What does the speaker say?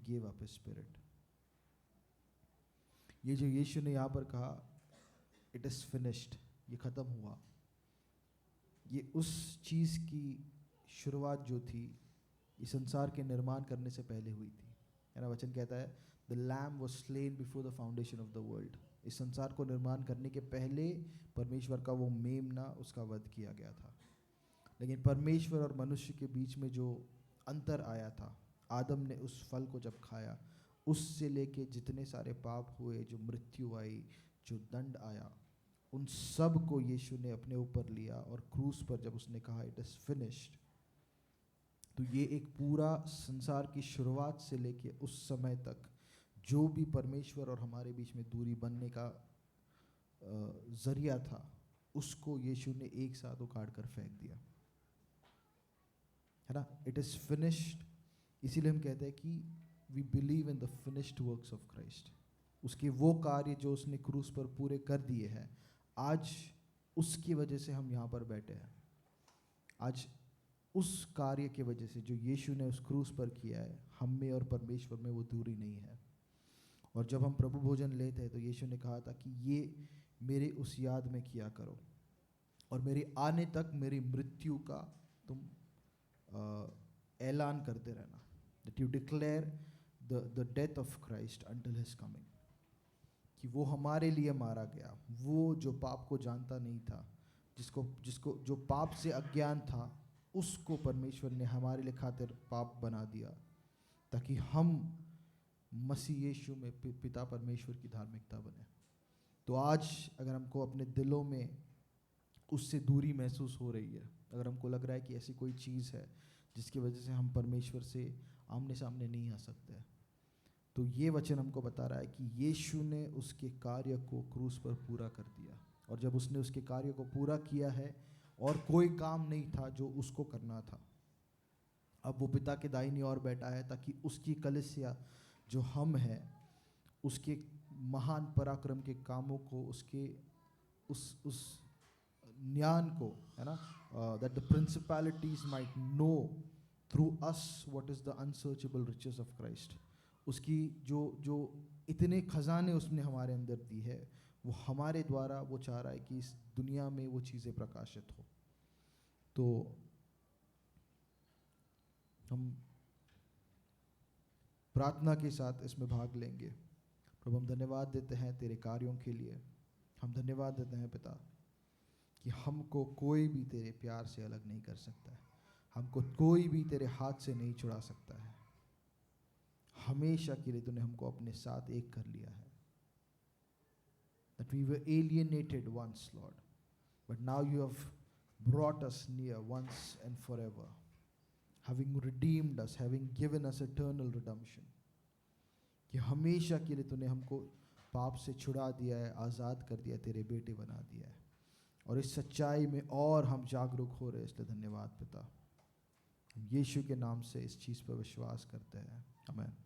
gave up his spirit. ये जो यीशु ने यहाँ पर कहा it is finished, ये ख़त्म हुआ, ये उस चीज़ की शुरुआत जो थी इस संसार के निर्माण करने से पहले हुई थी। मेरा वचन कहता है the lamb was slain before the foundation of the world. इस संसार को निर्माण करने के पहले परमेश्वर का वो मेमना, उसका वध किया गया था। लेकिन परमेश्वर और मनुष्य के बीच में जो अंतर आया था, आदम ने उस फल को जब खाया, उससे लेके जितने सारे पाप हुए, जो मृत्यु आई, जो दंड आया, उन सब को यीशु ने अपने ऊपर लिया और क्रूस पर जब उसने कहा इट इज़ फिनिश्ड, तो ये एक पूरा संसार की शुरुआत से लेके उस समय तक जो भी परमेश्वर और हमारे बीच में दूरी बनने का जरिया था, उसको यीशु ने एक साथ उखाड़ कर फेंक दिया, है ना। इट इज़ फिनिश्ड, इसीलिए हम कहते हैं कि we believe in the finished works of Christ. उसके वो कार्य जो उसने क्रूस पर पूरे कर दिए हैं, आज उसकी वजह से हम यहाँ पर बैठे हैं। आज उस कार्य के वजह से जो यीशु ने उस क्रूस पर किया है, हम में और परमेश्वर में वो दूरी नहीं है। और जब हम प्रभु भोजन लेते हैं तो यीशु ने कहा था कि ये मेरे उस याद में किया करो, और मेरे आने तक मेरी मृत्यु का तुम ऐलान करते रहना, that you declare the death of Christ until his coming, कि वो हमारे लिए मारा गया, वो जो पाप को जानता नहीं था, जिसको जो पाप से अज्ञान था, उसको परमेश्वर ने हमारे लिए खातिर पाप बना दिया, ताकि हम मसीह यीशु में पिता परमेश्वर की धार्मिकता बने। तो आज अगर हमको अपने दिलों में उससे दूरी महसूस हो रही है, अगर हमको लग रहा है कि ऐसी कोई चीज़ है जिसकी वजह से हम परमेश्वर से आमने सामने नहीं आ सकते, तो ये वचन हमको बता रहा है कि यीशु ने उसके कार्य को क्रूस पर पूरा कर दिया, और जब उसने उसके कार्य को पूरा किया है और कोई काम नहीं था जो उसको करना था, अब वो पिता के दाहिनी ओर बैठा है, ताकि उसकी कलीसिया जो हम हैं, उसके महान पराक्रम के कामों को, उसके उस ज्ञान को, है ना, that the principalities might know through us what is the unsearchable riches of Christ. उसकी जो इतने खजाने उसने हमारे अंदर दी है, वो हमारे द्वारा वो चाह रहा है कि इस दुनिया में वो चीज़ें प्रकाशित हो। तो हम प्रार्थना के साथ इसमें भाग लेंगे। प्रभु, हम धन्यवाद देते हैं तेरे कार्यों के लिए। हम धन्यवाद देते हैं पिता कि हमको कोई भी तेरे प्यार से अलग नहीं कर सकता है, हमको कोई भी तेरे हाथ से नहीं छुड़ा सकता है। हमेशा के लिए तूने हमको अपने साथ एक कर लिया है। That we were alienated once, Lord, but now you have brought us near once and forever, having redeemed us, having given us eternal redemption. कि हमेशा के लिए तूने हमको पाप से छुड़ा दिया है, आज़ाद कर दिया, तेरे बेटे बना दिया है, और इस सच्चाई में और हम जागरूक हो रहे हैं, इसलिए धन्यवाद पिता। हम यीशु के नाम से इस चीज़ पर विश्वास करते हैं, आमीन।